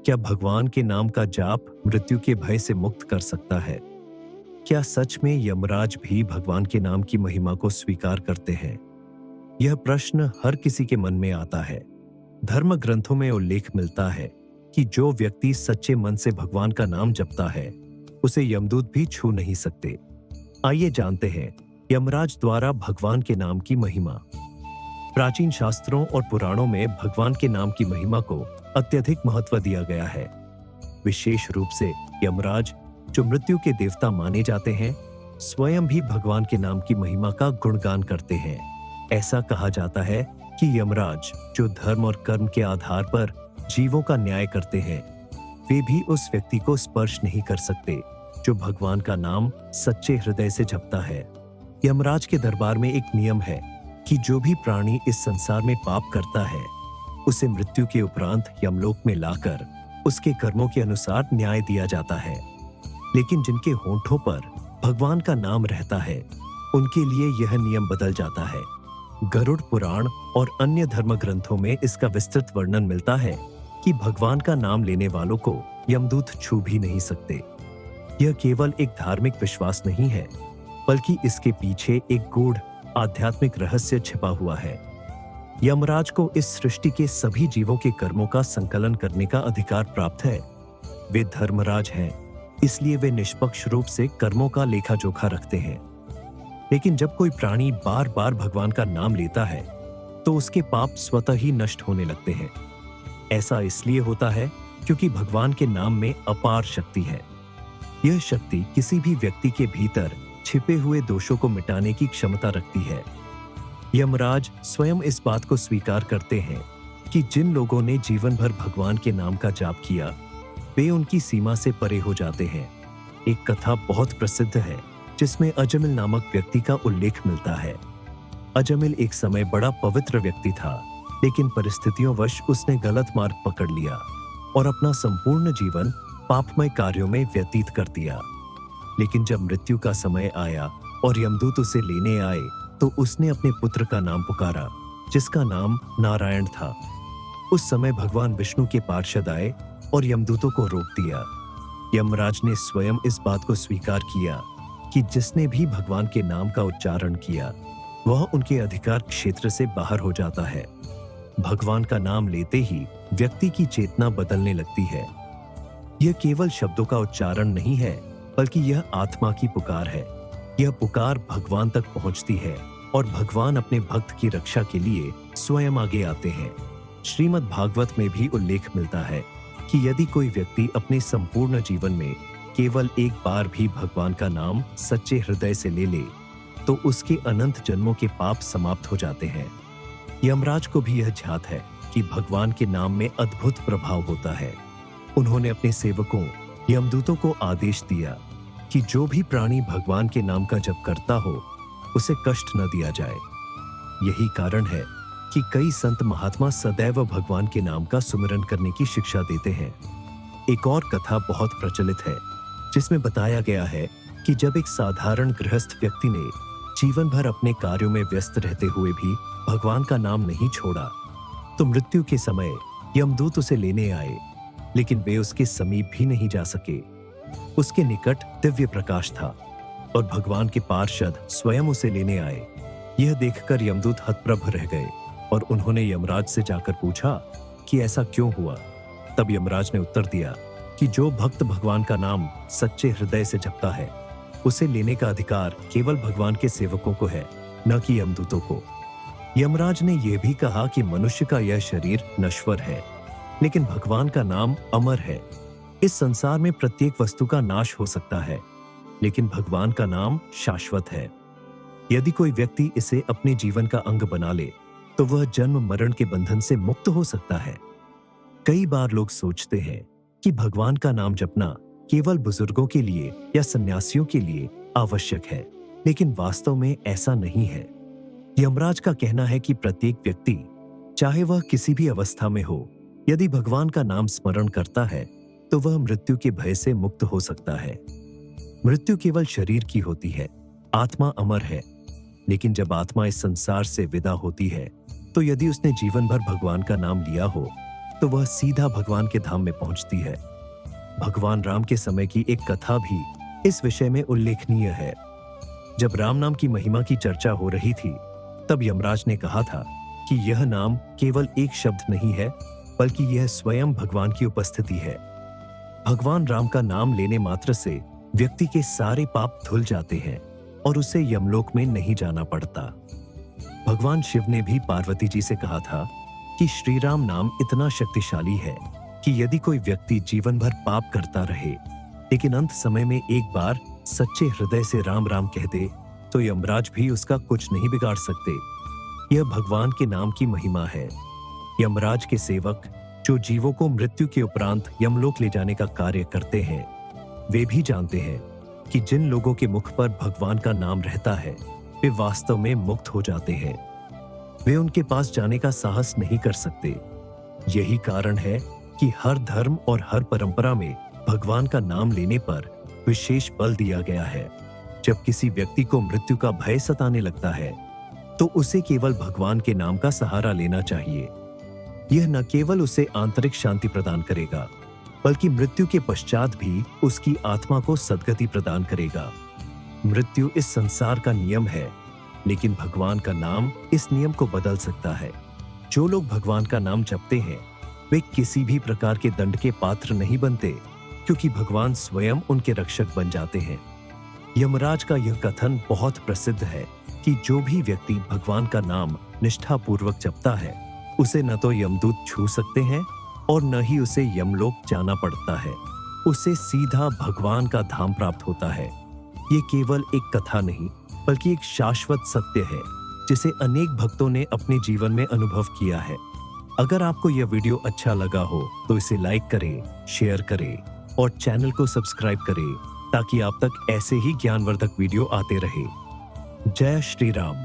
क्या भगवान के नाम का जाप मृत्यु के भय से मुक्त कर सकता है? क्या सच में यमराज भी भगवान के नाम की महिमा को स्वीकार करते हैं? यह प्रश्न हर किसी के मन में आता है। धर्म ग्रंथों में उल्लेख मिलता है कि जो व्यक्ति सच्चे मन से भगवान का नाम जपता है, उसे यमदूत भी छू नहीं सकते। आइए जानते हैं यमराज द्वारा भगवान के नाम की महिमा। प्राचीन शास्त्रों और पुराणों में भगवान के नाम की महिमा को अत्यधिक महत्व दिया गया है। विशेष रूप से यमराज, जो मृत्यु के देवता माने जाते हैं, स्वयं भी भगवान के नाम की महिमा का गुणगान करते हैं। ऐसा कहा जाता है कि यमराज, जो धर्म और कर्म के आधार पर जीवों का न्याय करते हैं, वे भी उस व्यक्ति को स्पर्श नहीं कर सकते जो भगवान का नाम सच्चे हृदय से जपता है। यमराज के दरबार में एक नियम है कि जो भी प्राणी इस संसार में पाप करता है, उसे मृत्यु के उपरांत यमलोक में लाकर उसके कर्मों के अनुसार न्याय दिया जाता है। लेकिन जिनके होंठों पर भगवान का नाम रहता है, उनके लिए यह नियम बदल जाता है। गरुड़ पुराण और अन्य धर्म ग्रंथों में इसका विस्तृत वर्णन मिलता है कि भगवान का नाम लेने वालों को यमदूत छू भी नहीं सकते। यह केवल एक धार्मिक विश्वास नहीं है, बल्कि इसके पीछे एक गूढ़ आध्यात्मिक रहस्य छिपा हुआ है। यमराज को इस सृष्टि के सभी जीवों के कर्मों का संकलन करने का अधिकार प्राप्त है। वे धर्मराज हैं, इसलिए वे निष्पक्ष रूप से कर्मों का लेखा जोखा रखते हैं। लेकिन जब कोई प्राणी बार बार भगवान का नाम लेता है, तो उसके पाप स्वतः ही नष्ट होने लगते हैं। ऐसा इसलिए होता है क्योंकि भगवान के नाम में अपार शक्ति है। यह शक्ति किसी भी व्यक्ति के भीतर छिपे हुए दोषों को मिटाने की क्षमता रखती है। यमराज स्वयं इस बात को स्वीकार करते हैं कि जिन लोगों ने जीवन भर भगवान के नाम का जाप किया, वे उनकी सीमा से परे हो जाते हैं। एक कथा बहुत प्रसिद्ध है जिसमें अजमिल नामक व्यक्ति का उल्लेख मिलता है। अजमिल एक समय बड़ा पवित्र व्यक्ति था, लेकिन परिस्थितियों वश उसने गलत मार्ग पकड़ लिया और अपना संपूर्ण जीवन पापमय कार्यों में व्यतीत कर दिया। लेकिन जब मृत्यु का समय आया और यमदूत उसे लेने आए, तो उसने अपने पुत्र का नाम पुकारा, जिसका नाम नारायण था। उस समय भगवान विष्णु के पार्षद आए और यमदूतों को रोक दिया। यमराज ने स्वयं इस बात को स्वीकार किया कि जिसने भी भगवान के नाम का उच्चारण किया, वह उनके अधिकार क्षेत्र से बाहर हो जाता है। भगवान का नाम लेते ही व्यक्ति की चेतना बदलने लगती है। यह केवल शब्दों का उच्चारण नहीं है, बल्कि यह आत्मा की पुकार है। यह पुकार भगवान तक पहुंचती है और भगवान अपने भक्त की रक्षा के लिए स्वयं आगे आते हैं। श्रीमद् भागवत में भी उल्लेख मिलता है कि यदि कोई व्यक्ति अपने संपूर्ण जीवन में केवल एक बार भी भगवान का नाम सच्चे हृदय से ले ले, तो उसके अनंत जन्मों के पाप समाप्त हो जाते हैं। यमराज को भी यह ध्यात है कि भगवान के नाम में अद्भुत प्रभाव होता है। उन्होंने अपने सेवकों यमदूतों को आदेश दिया कि जो भी प्राणी भगवान के नाम का जप करता हो, उसे कष्ट न दिया जाए। यही कारण है कि कई संत महात्मा सदैव भगवान के नाम का सुमिरन करने की शिक्षा देते हैं। एक और कथा बहुत प्रचलित है, जिसमें बताया गया है कि जब एक साधारण गृहस्थ व्यक्ति ने जीवन भर अपने कार्यों में व्यस्त रहते हुए भी भगवान का नाम नहीं छोड़ा, तो मृत्यु के समय यमदूत उसे लेने आए, लेकिन वे उसके समीप भी नहीं जा सके। उसके निकट दिव्य प्रकाश था और भगवान के पार्षद स्वयं उसे लेने आए। यह देखकर यमदूत हतप्रभ रह गए और उन्होंने यमराज से जाकर पूछा कि ऐसा क्यों हुआ। तब यमराज ने उत्तर दिया कि जो भक्त भगवान का नाम सच्चे हृदय से जपता है, उसे लेने का अधिकार केवल भगवान के सेवकों को है, न कि यमदूतों को। यमराज ने यह भी कहा कि मनुष्य का यह शरीर नश्वर है, लेकिन भगवान का नाम अमर है। इस संसार में प्रत्येक वस्तु का नाश हो सकता है, लेकिन भगवान का नाम शाश्वत है। यदि कोई व्यक्ति इसे अपने जीवन का अंग बना ले, तो वह जन्म मरण के बंधन से मुक्त हो सकता है। कई बार लोग सोचते हैं कि भगवान का नाम जपना केवल बुजुर्गों के लिए या सन्यासियों के लिए आवश्यक है, लेकिन वास्तव में ऐसा नहीं है। यमराज का कहना है कि प्रत्येक व्यक्ति, चाहे वह किसी भी अवस्था में हो, यदि भगवान का नाम स्मरण करता है, तो वह मृत्यु के भय से मुक्त हो सकता है। मृत्यु केवल शरीर की होती है, आत्मा अमर है। लेकिन जब आत्मा इस संसार से विदा होती है, तो यदि उसने जीवन भर भगवान का नाम लिया हो, तो वह सीधा भगवान के धाम में पहुंचती है। भगवान राम के समय की एक कथा भी इस विषय में उल्लेखनीय है। जब राम नाम की महिमा की चर्चा हो रही थी, तब यमराज ने कहा था कि यह नाम केवल एक शब्द नहीं है, बल्कि यह स्वयं भगवान की उपस्थिति है। भगवान राम का नाम लेने मात्र से व्यक्ति के सारे पाप धुल जाते हैं और उसे यमलोक में नहीं जाना पड़ता। भगवान शिव ने भी पार्वती जी से कहा था कि श्री राम नाम इतना शक्तिशाली है कि यदि कोई व्यक्ति जीवन भर पाप करता रहे, लेकिन अंत समय में एक बार सच्चे हृदय से राम राम कह दे, तो यमराज भी उसका कुछ नहीं बिगाड़ सकते। यह भगवान के नाम की महिमा है। यमराज के सेवक, जो जीवों को मृत्यु के उपरांत यमलोक ले जाने का कार्य करते हैं, वे भी जानते हैं कि जिन लोगों के मुख पर भगवान का नाम रहता है, वे वास्तव में मुक्त हो जाते हैं। वे उनके पास जाने का साहस नहीं कर सकते। यही कारण है कि हर धर्म और हर परंपरा में भगवान का नाम लेने पर विशेष बल दिया गया है। जब किसी व्यक्ति को मृत्यु का भय सताने लगता है, तो उसे केवल भगवान के नाम का सहारा लेना चाहिए। यह न केवल उसे आंतरिक शांति प्रदान करेगा, बल्कि मृत्यु के पश्चात भी उसकी आत्मा को सद्गति प्रदान करेगा। मृत्यु इस संसार का नियम है, लेकिन भगवान का नाम इस नियम को बदल सकता है। जो लोग भगवान का नाम जपते हैं, वे किसी भी प्रकार के दंड के पात्र नहीं बनते, क्योंकि भगवान स्वयं उनके रक्षक बन जाते हैं। यमराज का यह कथन बहुत प्रसिद्ध है कि जो भी व्यक्ति भगवान का नाम निष्ठापूर्वक जपता है, उसे न तो यमदूत छू सकते हैं और न ही उसे यमलोक जाना पड़ता है। उसे सीधा भगवान का धाम प्राप्त होता है। ये केवल एक कथा नहीं, बल्कि एक शाश्वत सत्य है, जिसे अनेक भक्तों ने अपने जीवन में अनुभव किया है। अगर आपको यह वीडियो अच्छा लगा हो तो इसे लाइक करें, शेयर करें और चैनल को सब्सक्राइब करें, ताकि आप तक ऐसे ही ज्ञानवर्धक वीडियो आते रहे। जय श्री राम।